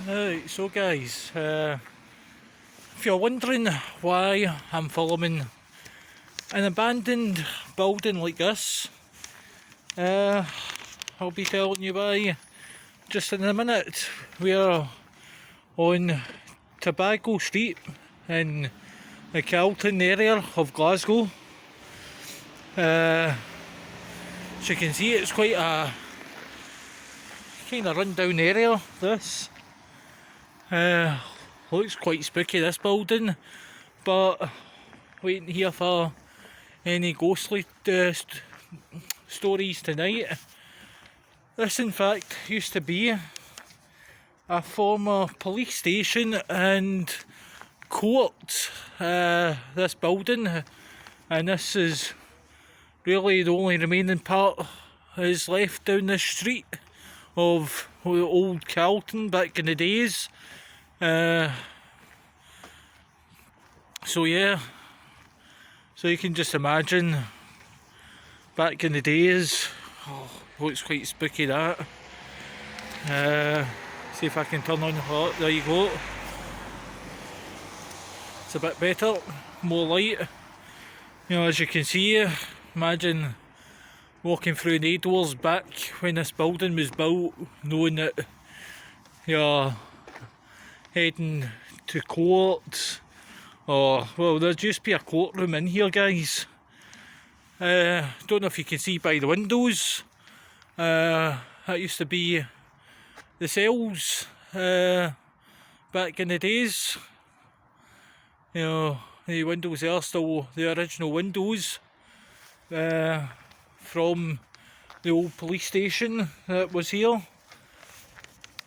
Right, so guys, if you're wondering why I'm filming an abandoned building like this, I'll be telling you why just in a minute. We're on Tobacco Street in the Calton area of Glasgow. As you can see, it's quite a kind of run-down area, this. Looks quite spooky, this building, but waiting here for any ghostly stories tonight. This in fact used to be a former police station and court, this building, and this is really the only remaining part is left down this street of old Calton back in the days. So yeah, so you can just imagine back in the days. Looks quite spooky, that. See if I can turn on the light. There you go. It's a bit better, more light. You know, as you can see, imagine walking through the doors back when this building was built, knowing that you're heading to court, or well, there'd just be a courtroom in here, guys. Don't know if you can see by the windows. That used to be the cells back in the days. You know, the windows are still the original windows from the old police station that was here.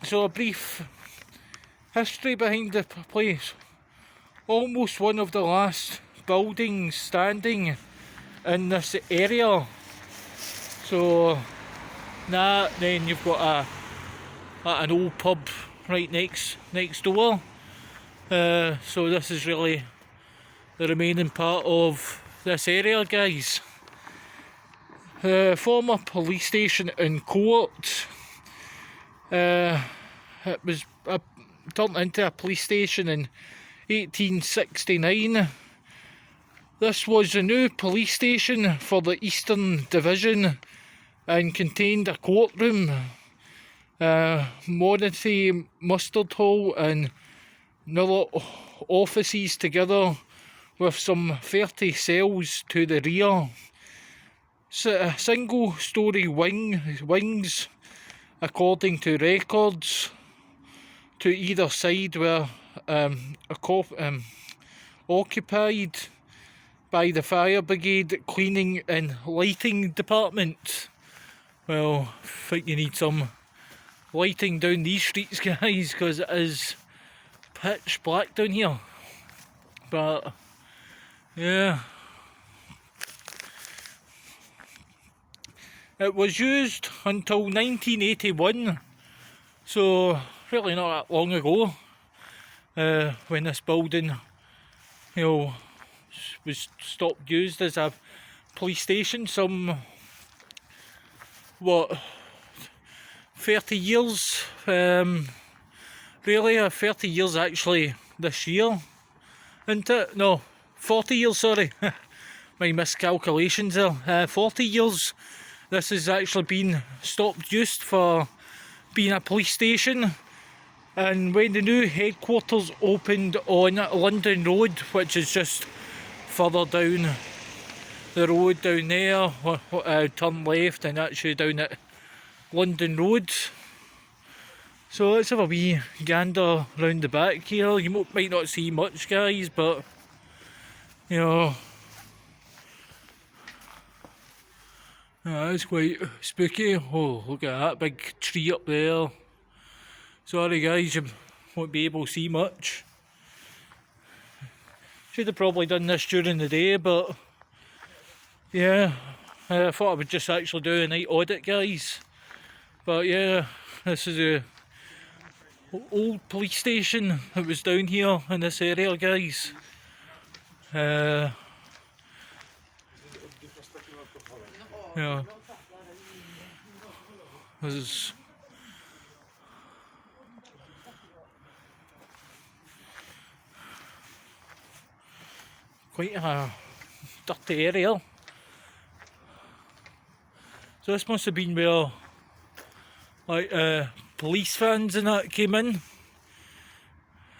So a brief history behind the place. Almost one of the last buildings standing in this area. So then you've got an old pub right next door. So this is really the remaining part of this area, guys. Former police station and court. It was turned into a police station in 1869. This was a new police station for the Eastern Division and contained a courtroom, monetary mustard hall and another offices, together with some 30 cells to the rear. Single story wings, according to records, to either side were occupied by the fire brigade, cleaning and lighting department. Well, I think you need some lighting down these streets, guys, because it is pitch black down here. But yeah, it was used until 1981, so really not that long ago, when this building, you know, was stopped used as a police station. Some 30 years, really 30 years actually this year, isn't it? No, 40 years, sorry. My miscalculations there. 40 years this has actually been stopped used for being a police station. And when the new headquarters opened on London Road, which is just further down the road down there, turn left and that's you down at London Road. So let's have a wee gander round the back here. You might not see much, guys, but you know, it's quite spooky. Oh, look at that big tree up there. Sorry guys, you won't be able to see much. Should have probably done this during the day, but yeah, I thought I would just actually do a night audit, guys. But yeah, this is a old police station that was down here in this area, guys. Yeah. This is quite a dirty area. So this must have been where like police vans and that came in.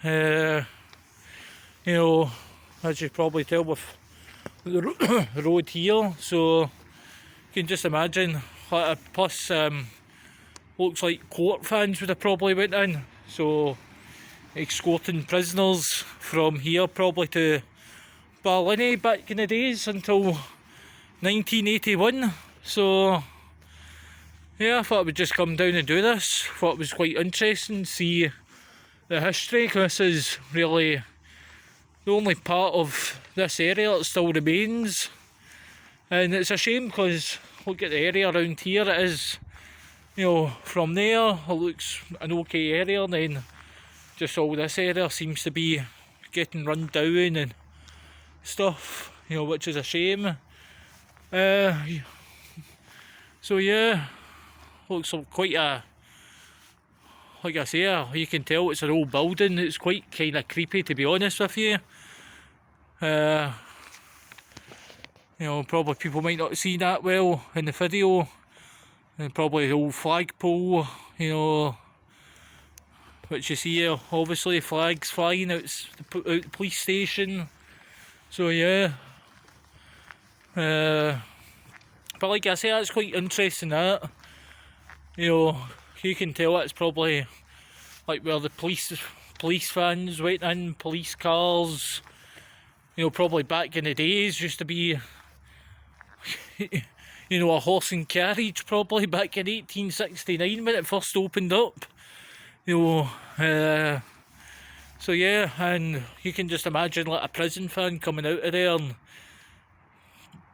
You know, as you probably tell with the road here, so you can just imagine. Plus, looks like court vans would have probably went in, so escorting prisoners from here probably to Barlinnie back in the days until 1981. So yeah, I thought I would just come down and do this. Thought it was quite interesting to see the history, because this is really the only part of this area that still remains. And it's a shame, because look at the area around here. It is, you know, from there it looks an okay area, and then just all this area seems to be getting run down and stuff, you know, which is a shame. So yeah, looks like quite a, like I say, you can tell it's an old building. It's quite kind of creepy, to be honest with you. You know, probably people might not see that well in the video. And probably the old flagpole, you know, which you see here, obviously flags flying out the police station. So yeah, but like I say, that's quite interesting, that, you know, you can tell that's probably like where the police vans went in, police cars, you know, probably back in the days used to be you know, a horse and carriage probably back in 1869 when it first opened up, you know. So yeah, and you can just imagine like a prison van coming out of there and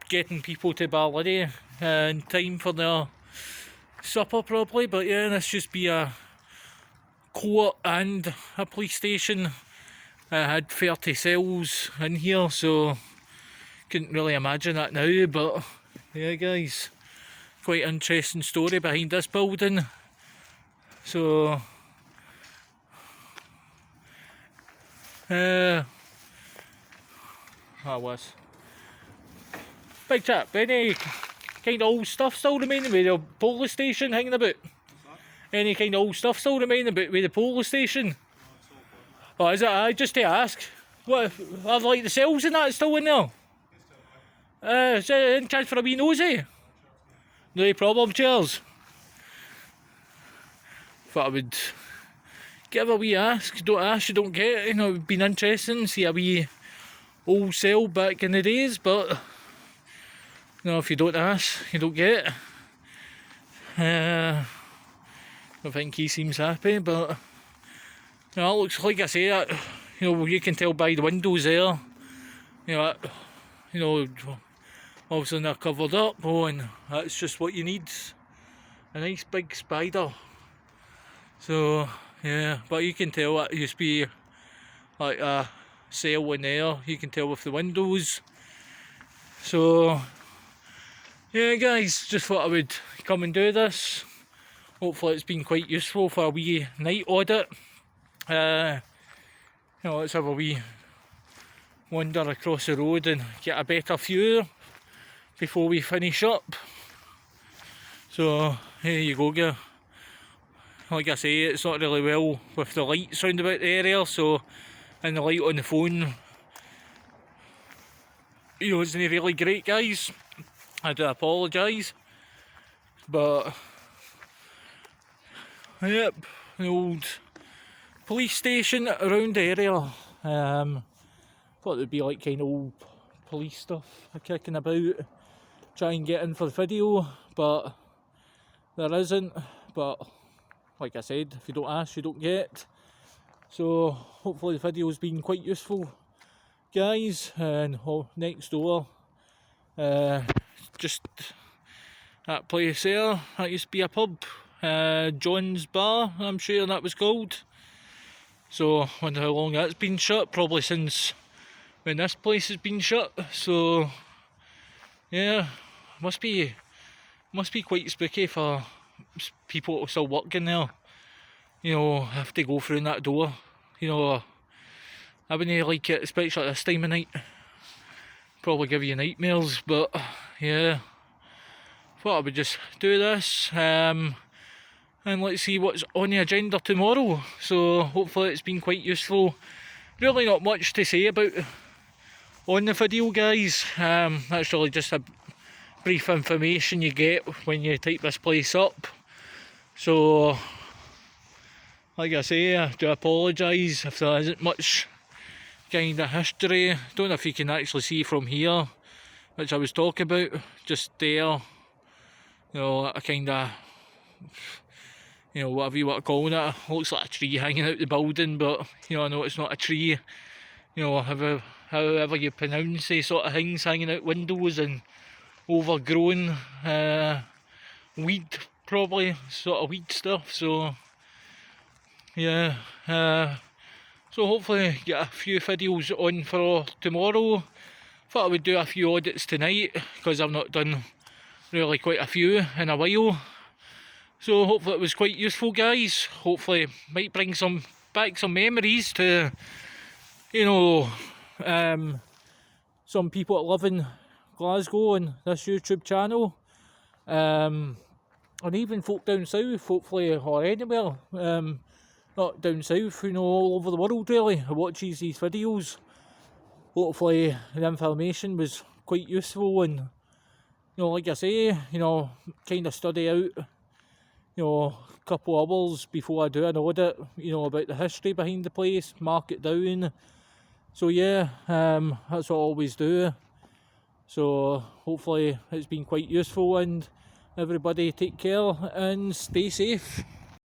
getting people to Barlinnie in time for their supper probably. But yeah, this just be a court and a police station. I had 30 cells in here, so couldn't really imagine that now. But yeah guys, quite interesting story behind this building. So that was big chap. Any kind of old stuff still remaining with the police station hanging about? Any kind of old stuff still remaining about with the police station? Oh, is it? I just to ask. What are like the cells and that still in there? Is there any chance for a wee nosy? No problem, cheers. Thought I would give a wee ask. Don't ask, you don't get. You know, it would been interesting to see a wee old cell back in the days, but you know, if you don't ask, you don't get. I think he seems happy, but you know, it looks like I say that. You know, you can tell by the windows there. You know, obviously they're covered up. Oh, and that's just what you need. A nice big spider. So yeah, but you can tell that used to be like a cell in there. You can tell with the windows. So yeah guys, just thought I would come and do this. Hopefully it's been quite useful for a wee night audit. You know, let's have a wee wander across the road and get a better view before we finish up. So here you go, girl. Like I say, it's not really well with the lights round about the area, so, and the light on the phone, you know, isn't really great guys. I do apologise, but yep, the old police station around the area. Thought it would be like kind of old police stuff kicking about, try and get in for the video, but there isn't. But like I said, if you don't ask, you don't get. So hopefully the video's been quite useful, guys. And next door, just that place there, that used to be a pub, John's Bar, I'm sure that was called. So I wonder how long that's been shut, probably since when this place has been shut. So yeah, must be quite spooky for people still working there. You know, have to go through that door. You know, I wouldn't like it, especially at this time of night. probably give you nightmares, but yeah, thought I would just do this, and let's see what's on the agenda tomorrow. So hopefully it's been quite useful. Really not much to say about on the video, guys. That's really just a brief information you get when you type this place up. So like I say, I do apologise if there isn't much kind of history. Don't know if you can actually see from here, which I was talking about, just there, you know, a kind of, you know, whatever you want to call it, looks like a tree hanging out the building, but you know, I know it's not a tree, you know, however you pronounce these sort of things hanging out windows, and overgrown weed, probably sort of weed stuff. So yeah, so hopefully get a few videos on for tomorrow. Thought I would do a few audits tonight because I've not done really quite a few in a while. So hopefully it was quite useful, guys. Hopefully it might bring back some memories to, you know, some people that live in Glasgow on this YouTube channel, and even folk down south, hopefully, or anywhere, not down south, you know, all over the world really, who watches these videos. Hopefully the information was quite useful, and you know, like I say, you know, kind of study out, you know, a couple of hours before I do an audit, you know, about the history behind the place, mark it down. So yeah, that's what I always do. So hopefully it's been quite useful, and everybody take care and stay safe.